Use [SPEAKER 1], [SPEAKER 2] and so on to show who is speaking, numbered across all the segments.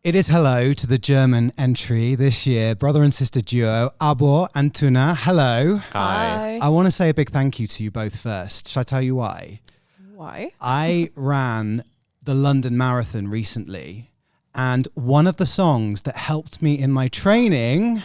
[SPEAKER 1] It is hello to the German entry this year, brother and sister duo, Abor and Tynna. Hello.
[SPEAKER 2] Hi.
[SPEAKER 1] I want to say a big thank you to you both first. Shall I tell you why?
[SPEAKER 2] Why?
[SPEAKER 1] I ran the London Marathon recently, and one of the songs that helped me in my training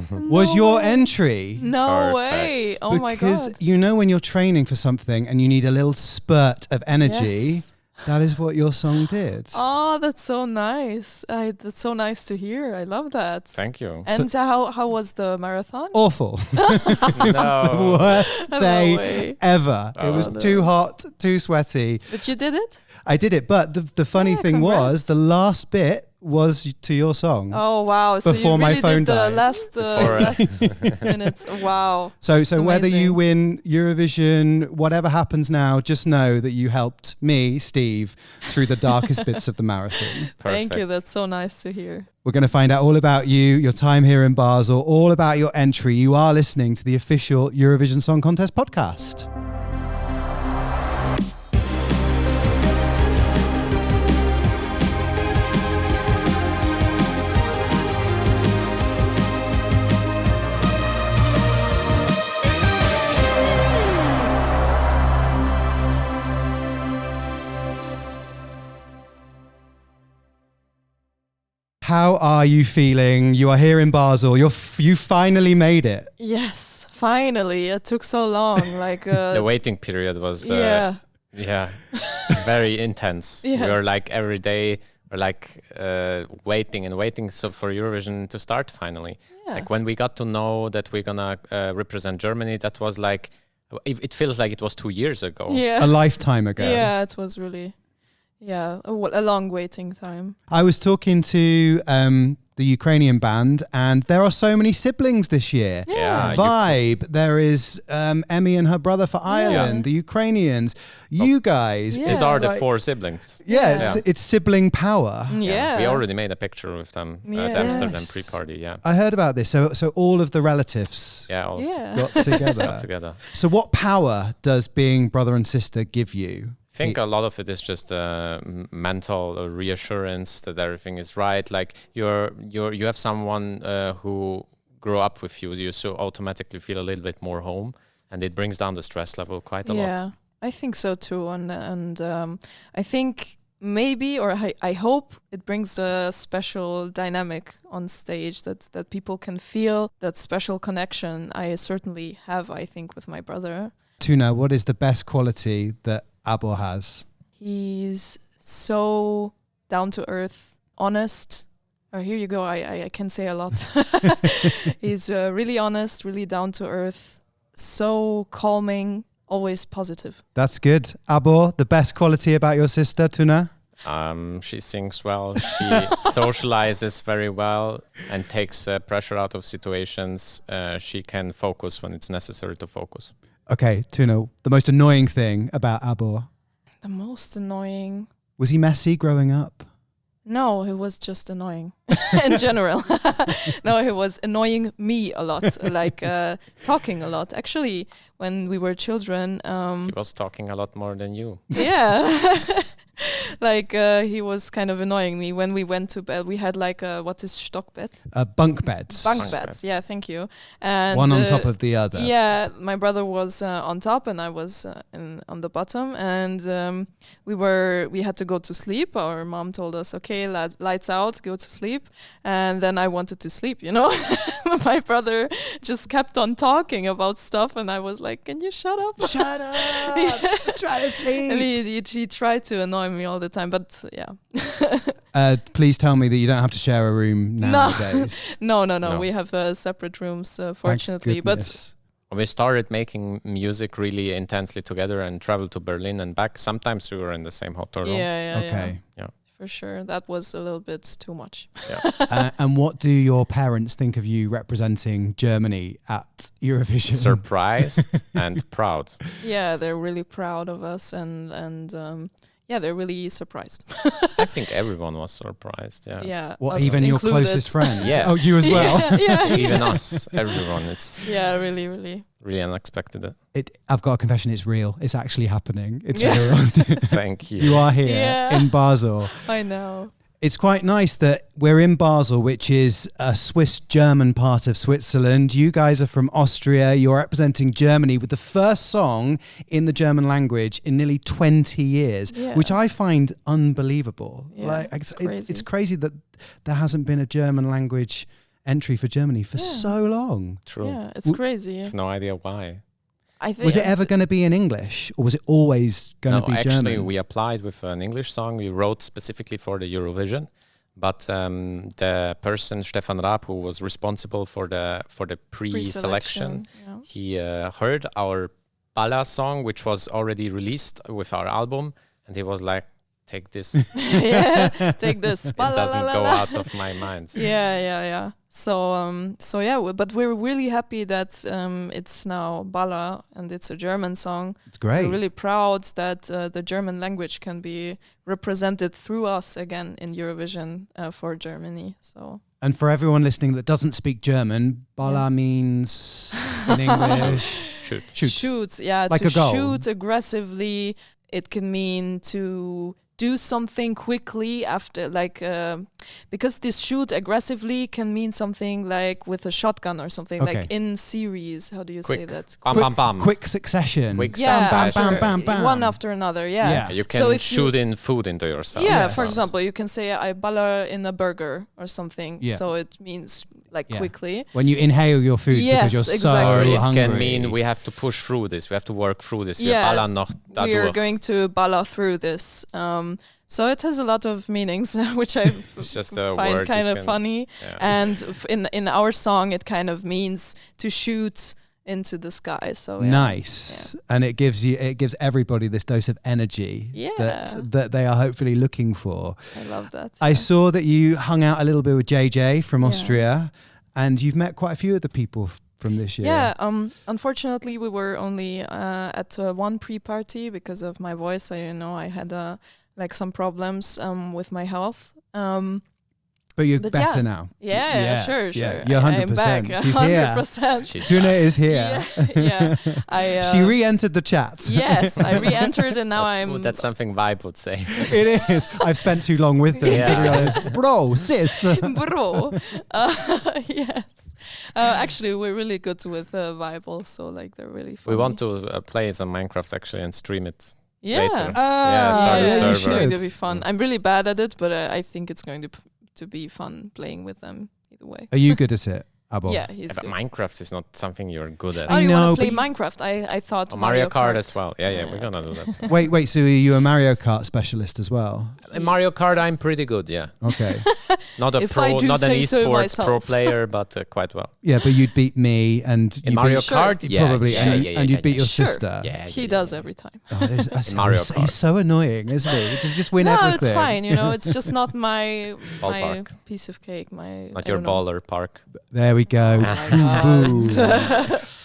[SPEAKER 1] was your entry.
[SPEAKER 2] No
[SPEAKER 3] Perfect.
[SPEAKER 2] way. Oh my God.
[SPEAKER 1] Because you know when you're training for something and you need a little spurt of energy,
[SPEAKER 2] Yes.
[SPEAKER 1] that is what your song did.
[SPEAKER 2] Oh, that's so nice. That's so nice to hear. I love that.
[SPEAKER 3] Thank you.
[SPEAKER 2] And how was the marathon?
[SPEAKER 1] Awful.
[SPEAKER 3] No.
[SPEAKER 1] Worst
[SPEAKER 2] No
[SPEAKER 1] day
[SPEAKER 2] way.
[SPEAKER 1] ever. It
[SPEAKER 3] Oh,
[SPEAKER 1] was
[SPEAKER 2] no.
[SPEAKER 1] too hot, too sweaty.
[SPEAKER 2] But you did it?
[SPEAKER 1] I did it, but the funny
[SPEAKER 2] Yeah,
[SPEAKER 1] thing was
[SPEAKER 2] congrats.
[SPEAKER 1] the last bit was to your song.
[SPEAKER 2] Oh, wow. So
[SPEAKER 1] Before
[SPEAKER 2] you
[SPEAKER 1] my
[SPEAKER 2] really
[SPEAKER 1] phone
[SPEAKER 2] did the
[SPEAKER 1] died.
[SPEAKER 2] last minutes. Wow.
[SPEAKER 1] So whether you
[SPEAKER 2] amazing.
[SPEAKER 1] win Eurovision, whatever happens now, just know that you helped me, Steve, through the darkest bits of the marathon.
[SPEAKER 2] Thank you.
[SPEAKER 3] Perfect.
[SPEAKER 2] That's so nice to hear.
[SPEAKER 1] We're going to find out all about you, your time here in Basel, all about your entry. You are listening to the official Eurovision Song Contest podcast. How are you feeling? You are here in Basel. You finally made it.
[SPEAKER 2] Yes, finally. It took so long. Like
[SPEAKER 3] The waiting period was
[SPEAKER 2] yeah.
[SPEAKER 3] very intense.
[SPEAKER 2] Yes.
[SPEAKER 3] We were like every day we're like waiting and waiting for Eurovision to start finally.
[SPEAKER 2] Yeah.
[SPEAKER 3] Like when we got to know that we're gonna represent Germany, that was like it feels like it was 2 years ago.
[SPEAKER 2] Yeah.
[SPEAKER 1] A lifetime ago.
[SPEAKER 2] Yeah, it was really a long waiting time.
[SPEAKER 1] I was talking to the Ukrainian band, and there are so many siblings this year.
[SPEAKER 3] Yeah,
[SPEAKER 1] Vibe. There is Emmy and her brother for Ireland, the Ukrainians, you guys.
[SPEAKER 2] Yeah.
[SPEAKER 3] These
[SPEAKER 1] It's
[SPEAKER 3] are the
[SPEAKER 1] like-
[SPEAKER 3] 4 siblings.
[SPEAKER 1] Yeah, it's sibling power.
[SPEAKER 2] Yeah.
[SPEAKER 3] We already made a picture with them at
[SPEAKER 2] Yes.
[SPEAKER 3] Amsterdam pre-party. Yeah.
[SPEAKER 1] I heard about this. So all of the relatives
[SPEAKER 3] Yeah. All
[SPEAKER 2] Yeah.
[SPEAKER 1] got together.
[SPEAKER 3] got together.
[SPEAKER 1] So what power does being brother and sister give you?
[SPEAKER 3] I think a lot of it is just mental reassurance that everything is right. Like you have someone who grew up with you, you so automatically feel a little bit more home, and it brings down the stress level quite a lot.
[SPEAKER 2] I think so too, and I think maybe, or I hope it brings a special dynamic on stage that people can feel that special connection. I certainly have, I think, with my brother.
[SPEAKER 1] Tynna, what is the best quality that Abor has?
[SPEAKER 2] He's so down to earth, honest. Oh, here you go. I can say a lot. He's really honest, really down to earth, so calming, always positive.
[SPEAKER 1] That's good. Abor, the best quality about your sister, Tynna?
[SPEAKER 3] She sings well, she socializes very well and takes pressure out of situations. She can focus when it's necessary to focus.
[SPEAKER 1] Okay, Tynna, the most annoying thing about Abor?
[SPEAKER 2] The most annoying.
[SPEAKER 1] Was he messy growing up?
[SPEAKER 2] No, he was just annoying in general. No, he was annoying me a lot, like talking a lot. Actually, when we were children,
[SPEAKER 3] He was talking a lot more than you.
[SPEAKER 2] yeah. Like he was kind of annoying me when we went to bed. We had like what is Stockbed?
[SPEAKER 1] Bunk beds.
[SPEAKER 2] Bunk
[SPEAKER 3] Bunk
[SPEAKER 2] beds.
[SPEAKER 3] beds.
[SPEAKER 2] Yeah, thank you. And
[SPEAKER 1] One on top of the other.
[SPEAKER 2] Yeah, my brother was on top and I was on the bottom, and we had to go to sleep. Our mom told us, okay, lights out, go to sleep. And then I wanted to sleep, you know. My brother just kept on talking about stuff, and I was like, can you shut up?
[SPEAKER 1] Shut up! Try to sleep!
[SPEAKER 2] And he tried to annoy me all the time, but yeah.
[SPEAKER 1] Please tell me that you don't have to share a room nowadays.
[SPEAKER 2] No.
[SPEAKER 3] No.
[SPEAKER 2] We have separate rooms,
[SPEAKER 1] Thank
[SPEAKER 2] fortunately.
[SPEAKER 1] goodness.
[SPEAKER 3] We started making music really intensely together and traveled to Berlin and back. Sometimes we were in the same hotel
[SPEAKER 2] But
[SPEAKER 3] room.
[SPEAKER 2] yeah.
[SPEAKER 1] Okay.
[SPEAKER 2] For sure. That was a little bit too much.
[SPEAKER 1] And what do your parents think of you representing Germany at Eurovision?
[SPEAKER 3] Surprised and proud.
[SPEAKER 2] Yeah, they're really proud of us, and yeah, they're really surprised.
[SPEAKER 3] I think everyone was surprised. Yeah.
[SPEAKER 2] Yeah.
[SPEAKER 1] What,
[SPEAKER 2] us
[SPEAKER 1] even your
[SPEAKER 2] included.
[SPEAKER 1] closest friends?
[SPEAKER 3] Yeah.
[SPEAKER 1] Oh, you as well?
[SPEAKER 2] Yeah.
[SPEAKER 3] Even us, everyone. It's
[SPEAKER 2] Yeah, really.
[SPEAKER 3] really unexpected.
[SPEAKER 1] I've got a confession, it's real. It's actually happening. It's
[SPEAKER 2] Yeah.
[SPEAKER 1] real.
[SPEAKER 3] Thank you.
[SPEAKER 1] You are here
[SPEAKER 2] Yeah.
[SPEAKER 1] in Basel.
[SPEAKER 2] I know.
[SPEAKER 1] It's quite nice that we're in Basel, which is a Swiss-German part of Switzerland. You guys are from Austria. You're representing Germany with the first song in the German language in nearly 20 years, which I find unbelievable.
[SPEAKER 2] Yeah,
[SPEAKER 1] it's crazy that there hasn't been a German language entry for Germany for so long.
[SPEAKER 3] True.
[SPEAKER 2] Yeah, it's crazy.
[SPEAKER 3] I have no idea why.
[SPEAKER 2] I think
[SPEAKER 1] was it ever going to be in English, or was it always going to be German?
[SPEAKER 3] Actually, we applied with an English song. We wrote specifically for the Eurovision, but the person Stefan Raab, who was responsible for the pre-selection, he heard our ballad song, which was already released with our album, and he was like, "Take this."
[SPEAKER 2] Take this.
[SPEAKER 3] It doesn't go out of my mind.
[SPEAKER 2] Yeah. So but we're really happy that it's now Ballad and it's a German song.
[SPEAKER 1] It's great.
[SPEAKER 2] We're really proud that the German language can be represented through us again in Eurovision for Germany. So.
[SPEAKER 1] And for everyone listening that doesn't speak German, Ballad means in English
[SPEAKER 2] shoot. Yeah,
[SPEAKER 1] like
[SPEAKER 2] to
[SPEAKER 1] a goal.
[SPEAKER 2] Shoot aggressively. It can mean to do something quickly after, because this shoot aggressively can mean something like with a shotgun or something, like in series. How do you say that?
[SPEAKER 1] Quick succession.
[SPEAKER 3] Quick
[SPEAKER 1] bam.
[SPEAKER 2] One after another,
[SPEAKER 3] You can shoot in food into yourself.
[SPEAKER 2] Yeah, for example, you can say I baller in a burger or something.
[SPEAKER 1] Yeah.
[SPEAKER 2] So it means quickly.
[SPEAKER 1] When you inhale your food because you're so hungry.
[SPEAKER 3] It can mean we have to push through this. We have to work through this.
[SPEAKER 2] We are going to baller through this. So it has a lot of meanings, which I find kind of funny. Yeah. And in our song, it kind of means to shoot into the sky. So
[SPEAKER 1] nice, and it gives everybody this dose of energy that they are hopefully looking for.
[SPEAKER 2] I love that.
[SPEAKER 1] I saw that you hung out a little bit with JJ from Austria, and you've met quite a few of the people from this year.
[SPEAKER 2] Yeah, unfortunately we were only at one pre-party because of my voice. I had some problems with my health.
[SPEAKER 1] But you're better now.
[SPEAKER 2] Yeah, sure.
[SPEAKER 1] You're 100%.
[SPEAKER 2] I'm back.
[SPEAKER 1] She's
[SPEAKER 2] 100%.
[SPEAKER 1] here. Tuna is here. She re-entered the chat.
[SPEAKER 2] Yes, I re-entered and now I'm...
[SPEAKER 3] That's something Vibe would say.
[SPEAKER 1] It is. I've spent too long with them to realize, bro, sis.
[SPEAKER 2] Bro. Yes. Actually, we're really good with Vibe also. They're really fun.
[SPEAKER 3] We want to play some Minecraft actually and stream it.
[SPEAKER 2] Yeah.
[SPEAKER 3] Later. Start a server.
[SPEAKER 2] It's going to be fun. I'm really bad at it, but I think it's going to be fun playing with them either way.
[SPEAKER 1] Are you good at it, Abor?
[SPEAKER 2] Yeah, he's good.
[SPEAKER 3] But Minecraft is not something you're good at.
[SPEAKER 2] You want to play Minecraft? I thought
[SPEAKER 3] Mario Kart as well. Yeah, we're gonna do that too.
[SPEAKER 1] Wait, so are you a Mario Kart specialist as well?
[SPEAKER 3] In Mario Kart, I'm pretty good, yeah.
[SPEAKER 1] Okay.
[SPEAKER 3] Not an esports pro player, but quite well.
[SPEAKER 1] Yeah, but you'd beat me and...
[SPEAKER 3] In Mario Kart?
[SPEAKER 1] Probably. And you'd beat your sister.
[SPEAKER 2] Yeah, he does every time.
[SPEAKER 1] Mario Kart. He's so annoying, isn't he? To just win everything.
[SPEAKER 2] No, it's fine, it's just not my piece of cake.
[SPEAKER 3] Not your baller park.
[SPEAKER 1] There we go.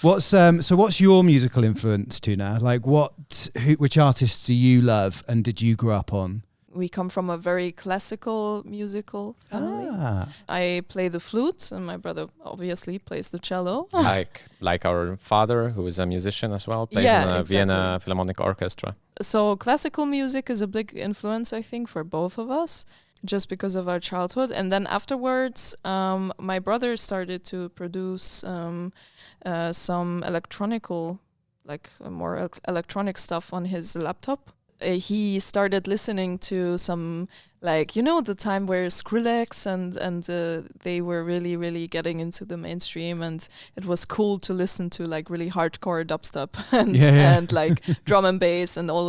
[SPEAKER 1] What's your musical influence, Tuna? Which artists do you love and did you grow up on?
[SPEAKER 2] We come from a very classical musical family. I play the flute and my brother obviously plays the cello.
[SPEAKER 3] Like our father, who is a musician as well, plays in a Vienna Philharmonic Orchestra.
[SPEAKER 2] So classical music is a big influence, I think, for both of us, just because of our childhood. And then afterwards, my brother started to produce some more electronic stuff on his laptop. He started listening to some, the time where Skrillex and they were really, really getting into the mainstream, and it was cool to listen to really hardcore dubstep and drum and bass and all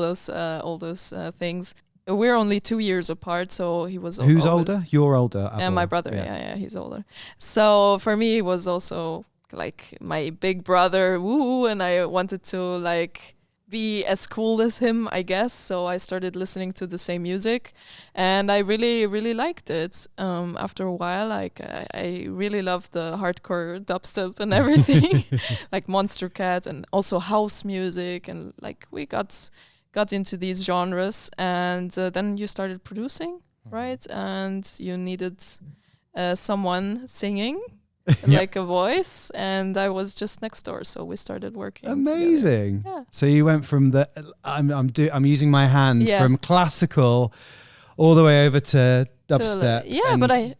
[SPEAKER 2] those things. We're only 2 years apart, so he was.
[SPEAKER 1] Who's older? You're older.
[SPEAKER 2] Yeah, my brother. Yeah, he's older. So for me, he was also my big brother. Woo, and I wanted to be as cool as him, I guess. So I started listening to the same music, and I really, really liked it. After a while, I really loved the hardcore dubstep and everything, like Monster Cat, and also house music, and we got into these genres, and then you started producing, right? And you needed someone singing. A voice, and I was just next door, so we started working.
[SPEAKER 1] Amazing. Yeah. So you went from I'm using my hand from classical all the way over to dubstep.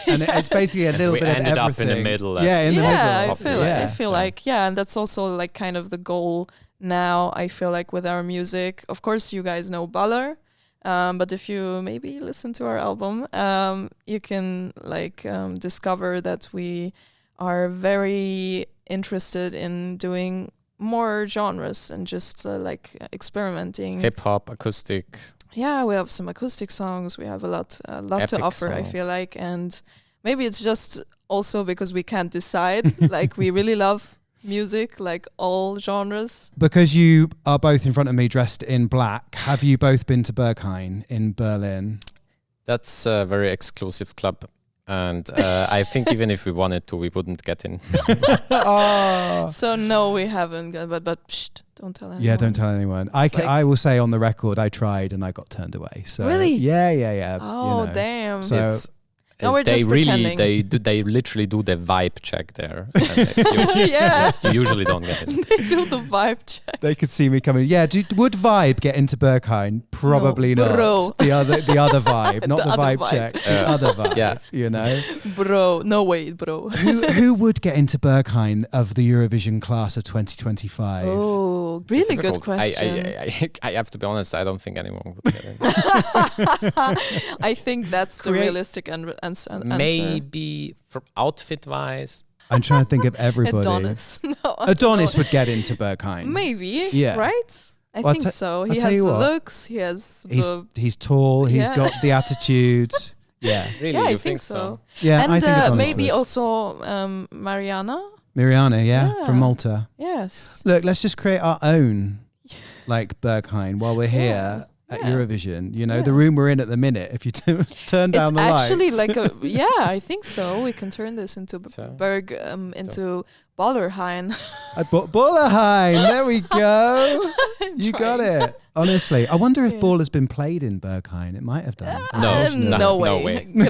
[SPEAKER 1] And it's basically a little bit of everything.
[SPEAKER 3] We ended up in the middle.
[SPEAKER 1] In the middle.
[SPEAKER 2] I feel like, and that's also like kind of the goal now. I feel like with our music, of course, you guys know ballad, but if you maybe listen to our album, you can like discover that we are very interested in doing more genres and just like experimenting.
[SPEAKER 3] Hip hop, acoustic.
[SPEAKER 2] Yeah, we have some acoustic songs. We have a lot to offer, songs. I feel like. And maybe it's just also because we can't decide. Like, we really love music, like all genres.
[SPEAKER 1] Because you are both in front of me dressed in black, have you both been to Berghain in Berlin?
[SPEAKER 3] That's a very exclusive club. And I think even if we wanted to, we wouldn't get in.
[SPEAKER 2] So no, we haven't. But psst, don't tell anyone.
[SPEAKER 1] Yeah, don't tell anyone. I will say on the record, I tried and I got turned away. So
[SPEAKER 2] really?
[SPEAKER 1] Yeah.
[SPEAKER 2] Oh, damn.
[SPEAKER 1] So
[SPEAKER 2] no, we're just pretending.
[SPEAKER 3] They literally do the vibe check there. You usually don't get it.
[SPEAKER 2] They do the vibe check.
[SPEAKER 1] They could see me coming. Yeah, would Vibe get into Berghain? Probably not.
[SPEAKER 2] Bro.
[SPEAKER 1] The other vibe, not the vibe check. The other vibe.
[SPEAKER 3] Yeah.
[SPEAKER 1] You know.
[SPEAKER 2] Bro, no way, bro.
[SPEAKER 1] Who would get into Berghain of the Eurovision class of 2025?
[SPEAKER 2] Oh, really good question.
[SPEAKER 3] I have to be honest. I don't think anyone would get in.
[SPEAKER 2] I think that's the realistic answer.
[SPEAKER 3] Maybe for outfit-wise.
[SPEAKER 1] I'm trying to think of everybody.
[SPEAKER 2] Adonis
[SPEAKER 1] would get into Berghain.
[SPEAKER 2] Maybe, right? I think so. He has the looks. He has
[SPEAKER 1] he's tall. He's got the attitude. Yeah.
[SPEAKER 3] Really?
[SPEAKER 2] Yeah,
[SPEAKER 3] you
[SPEAKER 2] I think so.
[SPEAKER 1] Yeah,
[SPEAKER 2] and
[SPEAKER 1] I think Adonis
[SPEAKER 2] maybe
[SPEAKER 1] would.
[SPEAKER 2] Also Mariana,
[SPEAKER 1] from Malta.
[SPEAKER 2] Yes.
[SPEAKER 1] Look, let's just create our own, like Berghain, while we're here at Eurovision. You know, the room we're in at the minute. If you turn down the lights,
[SPEAKER 2] it's actually like I think so. We can turn this into into Ballerhain.
[SPEAKER 1] Ballerhain. There we go. You got it. Honestly, I wonder if Ball has been played in Berghain. It might have done.
[SPEAKER 3] No way. No,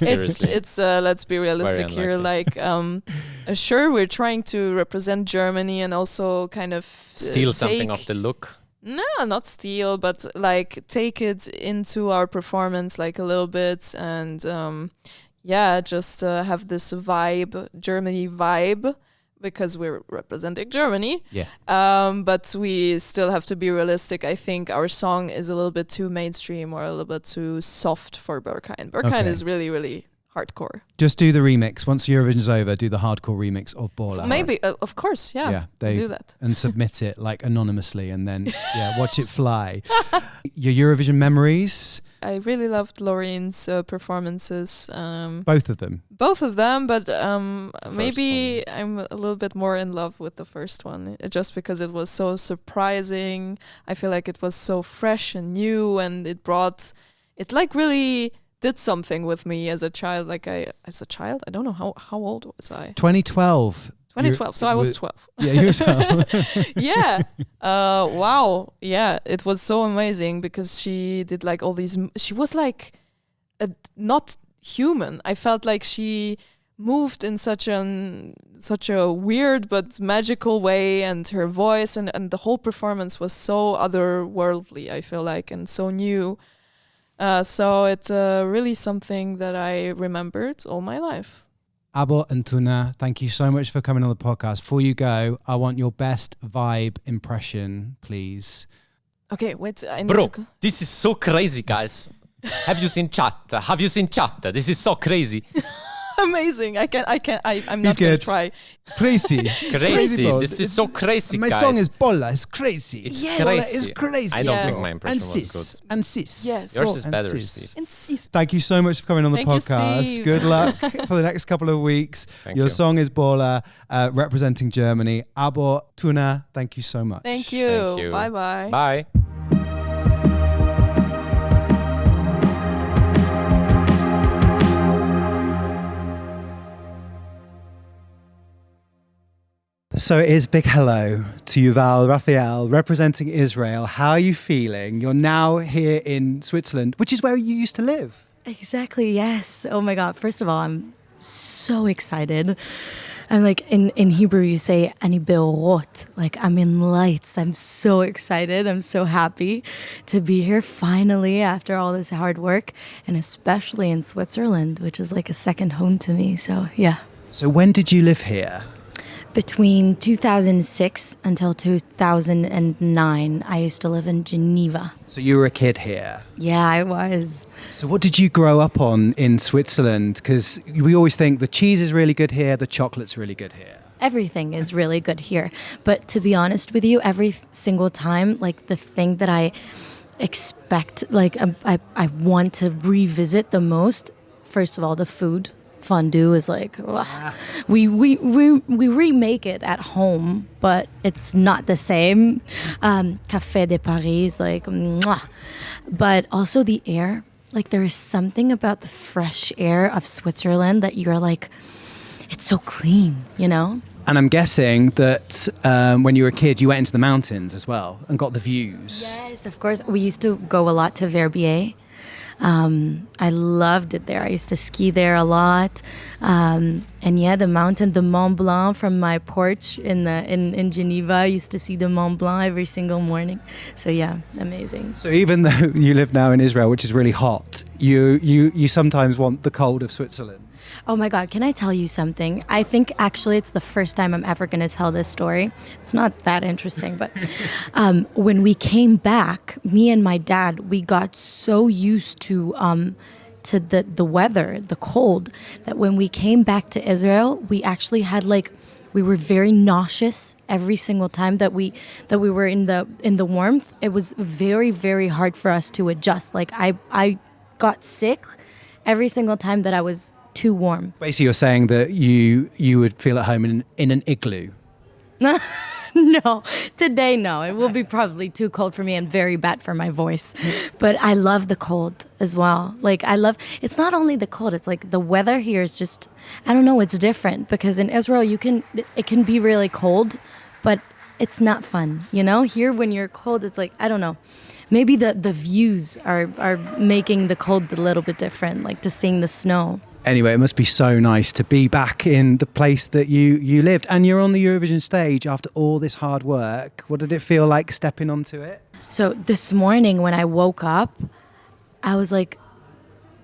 [SPEAKER 3] seriously.
[SPEAKER 2] It's let's be realistic here. Like, sure, we're trying to represent Germany and also kind of
[SPEAKER 3] steal something of the look.
[SPEAKER 2] No, not steal, but like take it into our performance like a little bit and just have this vibe, Germany vibe, because we're representing Germany.
[SPEAKER 1] Yeah.
[SPEAKER 2] But we still have to be realistic. I think our song is a little bit too mainstream or a little bit too soft for Berghain. Berghain is really, really hardcore.
[SPEAKER 1] Just do the remix. Once Eurovision's over, do the hardcore remix of Baller.
[SPEAKER 2] Maybe, of course, they do that.
[SPEAKER 1] And submit it like anonymously and then watch it fly. Your Eurovision memories?
[SPEAKER 2] I really loved Loreen's performances.
[SPEAKER 1] Both of them?
[SPEAKER 2] Both of them, but maybe I'm a little bit more in love with the first one, just because it was so surprising. I feel like it was so fresh and new, and it like really did something with me as a child. I don't know how old was I?
[SPEAKER 1] 2012.
[SPEAKER 2] 2012. So I was 12.
[SPEAKER 1] Yeah, you were 12.
[SPEAKER 2] Yeah. Wow. Yeah. It was so amazing because she did like all these. She was like not human. I felt like she moved in such a weird but magical way, and her voice and the whole performance was so otherworldly. I feel like, and so new. So it's really something that I remembered all my life.
[SPEAKER 1] Abor and Tynna, thank you so much for coming on the podcast. Before you go, I want your best vibe impression, please.
[SPEAKER 2] Okay, wait.
[SPEAKER 3] This is so crazy, guys. Have you seen chat? This is so crazy.
[SPEAKER 2] Amazing. I'm not going to try.
[SPEAKER 1] Crazy.
[SPEAKER 3] Crazy. This is so crazy,
[SPEAKER 1] my
[SPEAKER 3] guys.
[SPEAKER 1] song is Bolla. It's crazy.
[SPEAKER 3] It's
[SPEAKER 1] crazy. It's crazy.
[SPEAKER 3] I don't think my impression was good.
[SPEAKER 1] And sis.
[SPEAKER 2] Yes.
[SPEAKER 3] Yours is better, Steve.
[SPEAKER 2] And sis.
[SPEAKER 1] Thank you so much for coming on the podcast.
[SPEAKER 2] You,
[SPEAKER 1] good luck for the next couple of weeks.
[SPEAKER 3] Your
[SPEAKER 1] song is Bolla, representing Germany. Abor Tynna, thank you so much.
[SPEAKER 2] Thank you. Bye-bye.
[SPEAKER 3] Bye.
[SPEAKER 1] So it is big hello to Yuval Raphael representing Israel. How are you feeling? You're now here in Switzerland, which is where you used to live.
[SPEAKER 4] Exactly, yes. Oh my God. First of all, I'm so excited. I'm like, in Hebrew you say ani beorot, like I'm in lights. I'm so excited. I'm so happy to be here finally after all this hard work, and especially in Switzerland, which is like a second home to me. So yeah.
[SPEAKER 1] So when did you live here?
[SPEAKER 4] Between 2006 until 2009, I used to live in Geneva.
[SPEAKER 1] So you were a kid here?
[SPEAKER 4] Yeah, I was.
[SPEAKER 1] So what did you grow up on in Switzerland? Because we always think the cheese is really good here, the chocolate's really good here.
[SPEAKER 4] Everything is really good here. But to be honest with you, every single time, like the thing that I expect, like I want to revisit the most, first of all, the food. Fondue is like, we remake it at home, but it's not the same. Café de Paris is like, mwah. But also the air. Like there is something about the fresh air of Switzerland that you're like, it's so clean, you know?
[SPEAKER 1] And I'm guessing that when you were a kid, you went into the mountains as well and got the views.
[SPEAKER 4] Yes, of course. We used to go a lot to Verbier. I loved it there. I used to ski there a lot. And yeah, the mountain, the Mont Blanc from my porch in Geneva, I used to see the Mont Blanc every single morning. So yeah, amazing.
[SPEAKER 1] So even though you live now in Israel, which is really hot, you sometimes want the cold of Switzerland.
[SPEAKER 4] Oh my God, can I tell you something? I think actually it's the first time I'm ever going to tell this story. It's not that interesting, but when we came back, me and my dad, we got so used to the weather, the cold, that when we came back to Israel, we actually had we were very nauseous every single time that we were in the warmth. It was very, very hard for us to adjust. Like I got sick every single time that I was too warm.
[SPEAKER 1] Basically, you're saying that you would feel at home in an igloo.
[SPEAKER 4] No, today no. It will be probably too cold for me and very bad for my voice. But I love the cold as well. Like it's not only the cold, it's like the weather here is just, I don't know, it's different because in Israel it can be really cold, but it's not fun, you know? Here when you're cold, it's like, I don't know. Maybe the views are making the cold a little bit different, like to seeing the snow.
[SPEAKER 1] Anyway, it must be so nice to be back in the place that you lived. And you're on the Eurovision stage after all this hard work. What did it feel like stepping onto it?
[SPEAKER 4] So this morning when I woke up, I was like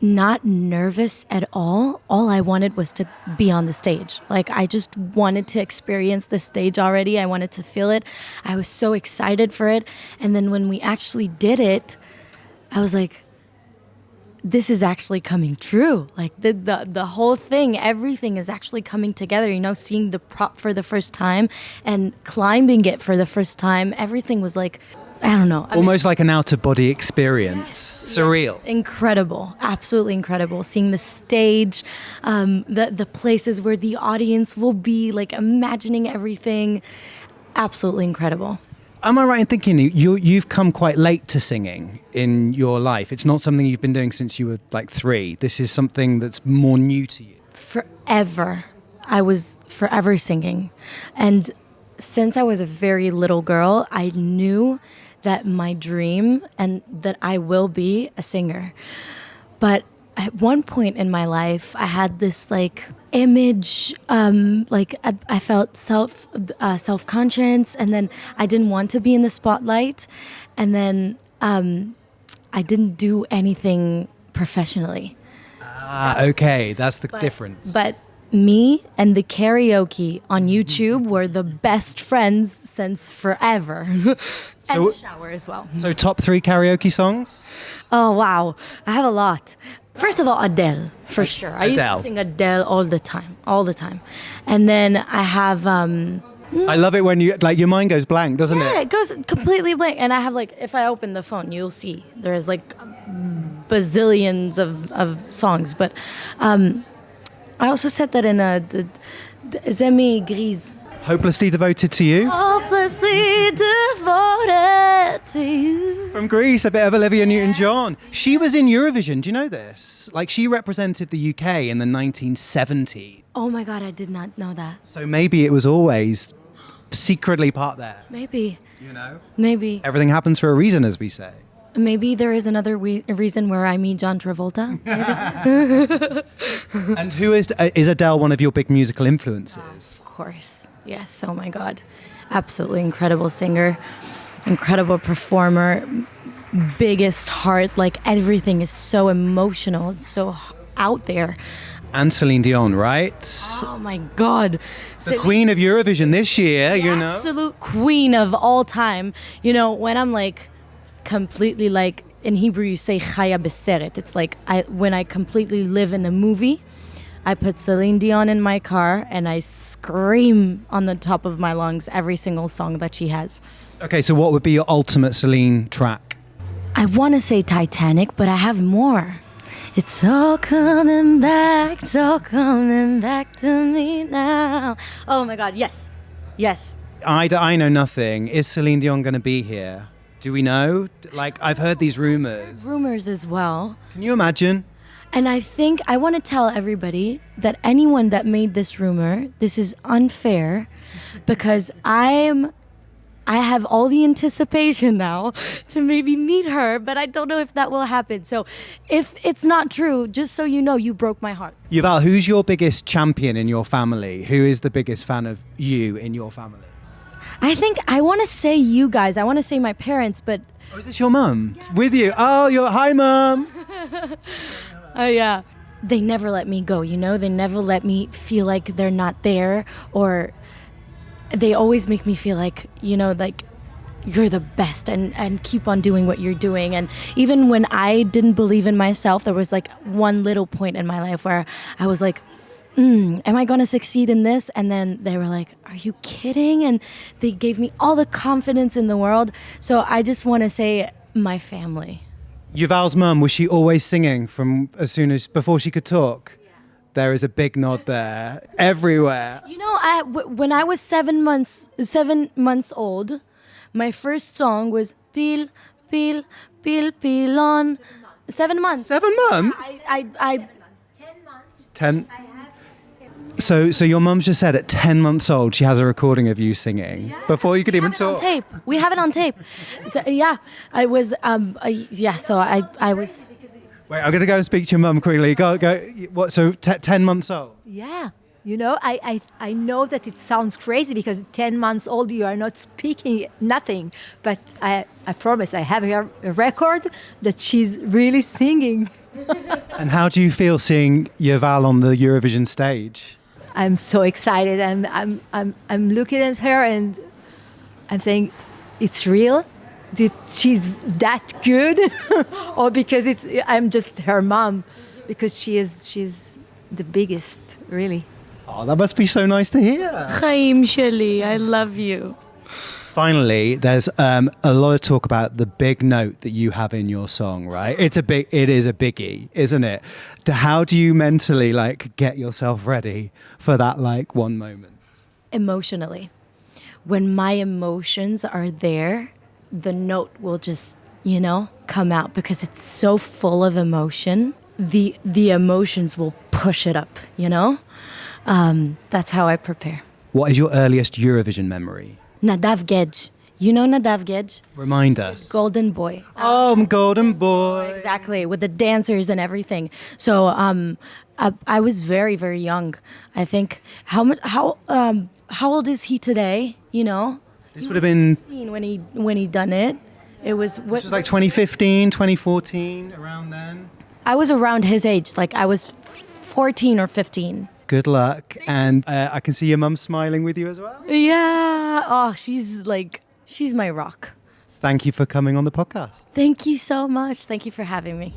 [SPEAKER 4] not nervous at all. All I wanted was to be on the stage. Like I just wanted to experience the stage already. I wanted to feel it. I was so excited for it. And then when we actually did it, I was like, this is actually coming true. Like the whole thing, everything is actually coming together, you know, seeing the prop for the first time and climbing it for the first time. Everything was like, I don't know.
[SPEAKER 1] Almost like an out-of-body experience. Yes, surreal.
[SPEAKER 4] Yes, incredible. Absolutely incredible. Seeing the stage, the places where the audience will be, like imagining everything. Absolutely incredible.
[SPEAKER 1] Am I right in thinking you've come quite late to singing in your life? It's not something you've been doing since you were like 3. This is something that's more new to you.
[SPEAKER 4] Forever. I was forever singing. And since I was a very little girl, I knew that my dream and that I will be a singer. But at one point in my life, I had this like image, I felt self-conscious, and then I didn't want to be in the spotlight, and then I didn't do anything professionally.
[SPEAKER 1] Okay, that's the difference.
[SPEAKER 4] But me and the karaoke on YouTube were the best friends since forever. And the shower as well.
[SPEAKER 1] So top 3 karaoke songs?
[SPEAKER 4] Oh, wow. I have a lot. First of all, Adele, for sure. I used to sing Adele all the time. And then I have...
[SPEAKER 1] I love it when your mind goes blank, doesn't it?
[SPEAKER 4] Yeah, it goes completely blank. And I have if I open the phone, you'll see there's bazillions of songs. But I also said that in the Zemi Grise.
[SPEAKER 1] Hopelessly Devoted to You?
[SPEAKER 4] Hopelessly devoted to you.
[SPEAKER 1] From Greece, a bit of Olivia Newton-John. She was in Eurovision, do you know this? Like, she represented the UK in the 1970s.
[SPEAKER 4] Oh my God, I did not know that.
[SPEAKER 1] So maybe it was always secretly part there.
[SPEAKER 4] Maybe.
[SPEAKER 1] You know?
[SPEAKER 4] Maybe.
[SPEAKER 1] Everything happens for a reason, as we say.
[SPEAKER 4] Maybe there is another reason where I meet John Travolta.
[SPEAKER 1] And who is Adele one of your big musical influences?
[SPEAKER 4] Of course. Yes. Oh my God. Absolutely incredible singer, incredible performer, biggest heart. Like everything is so emotional. It's so out there.
[SPEAKER 1] And Celine Dion, right?
[SPEAKER 4] Oh my God.
[SPEAKER 1] The queen of Eurovision this year, you know?
[SPEAKER 4] Absolute queen of all time. You know, when I'm like completely like, in Hebrew you say chaya beseret. It's like when I completely live in a movie, I put Celine Dion in my car and I scream on the top of my lungs every single song that she has.
[SPEAKER 1] Okay, so what would be your ultimate Celine track?
[SPEAKER 4] I want to say Titanic, but I have more. It's all coming back to me now. Oh my God, yes. Yes.
[SPEAKER 1] I know nothing. Is Celine Dion going to be here? Do we know? Like, I've heard these rumors.
[SPEAKER 4] Rumors as well.
[SPEAKER 1] Can you imagine?
[SPEAKER 4] And I think I want to tell everybody that anyone that made this rumor, this is unfair because I have all the anticipation now to maybe meet her, but I don't know if that will happen. So if it's not true, just so you know, you broke my heart.
[SPEAKER 1] Yuval, who's your biggest champion in your family? Who is the biggest fan of you in your family?
[SPEAKER 4] I think I want to say you guys. I want to say my parents, but...
[SPEAKER 1] Oh, is this your mum? Yeah. With you? Oh, hi, mum.
[SPEAKER 4] Yeah. They never let me go, you know? They never let me feel like they're not there, or they always make me feel like, you know, like you're the best and keep on doing what you're doing. And even when I didn't believe in myself, there was like one little point in my life where I was like, am I going to succeed in this? And then they were like, are you kidding? And they gave me all the confidence in the world. So I just want to say my family.
[SPEAKER 1] Yuval's mum, was she always singing from before she could talk? Yeah. There is a big nod there, everywhere.
[SPEAKER 4] You know, when I was 7 months old, my first song was Pil, Pil, Pil, Pilon. 7 months.
[SPEAKER 1] 7 months?
[SPEAKER 4] I
[SPEAKER 5] 10 months.
[SPEAKER 1] 10. So your mum's just said at 10 months old she has a recording of you singing before you could even talk.
[SPEAKER 4] On tape. We have it on tape. So, yeah, I was. So I was.
[SPEAKER 1] Wait, I'm gonna go and speak to your mum quickly. Go. What? So 10 months old.
[SPEAKER 5] Yeah. You know, I know that it sounds crazy because 10 months old you are not speaking nothing, but I promise I have a record that she's really singing.
[SPEAKER 1] And how do you feel seeing Yuval on the Eurovision stage?
[SPEAKER 5] I'm so excited. I'm looking at her and I'm saying, it's real? She's that good? Or because I'm just her mom? Because she's the biggest, really.
[SPEAKER 1] Oh, that must be so nice to hear.
[SPEAKER 4] Chaim Sheli, I love you.
[SPEAKER 1] Finally, there's a lot of talk about the big note that you have in your song, right? It is a biggie, isn't it? How do you mentally get yourself ready for that one moment? Emotionally.
[SPEAKER 4] When my emotions are there, the note will just, come out because it's so full of emotion. The emotions will push it up, That's how I prepare.
[SPEAKER 1] What is your earliest Eurovision memory?
[SPEAKER 4] Nadav Gedge. You know Nadav Gedge?
[SPEAKER 1] Remind us.
[SPEAKER 4] Golden Boy.
[SPEAKER 1] Oh, Golden Boy.
[SPEAKER 4] Exactly, with the dancers and everything. So I was very, very young. I think, how old is he today,
[SPEAKER 1] This would have been
[SPEAKER 4] 16 when he done it. It was
[SPEAKER 1] this was 2015, 2014, around then.
[SPEAKER 4] I was around his age, I was 14 or 15.
[SPEAKER 1] Good luck. And I can see your mum smiling with you as well.
[SPEAKER 4] Yeah. Oh, she's my rock.
[SPEAKER 1] Thank you for coming on the podcast.
[SPEAKER 4] Thank you so much. Thank you for having me.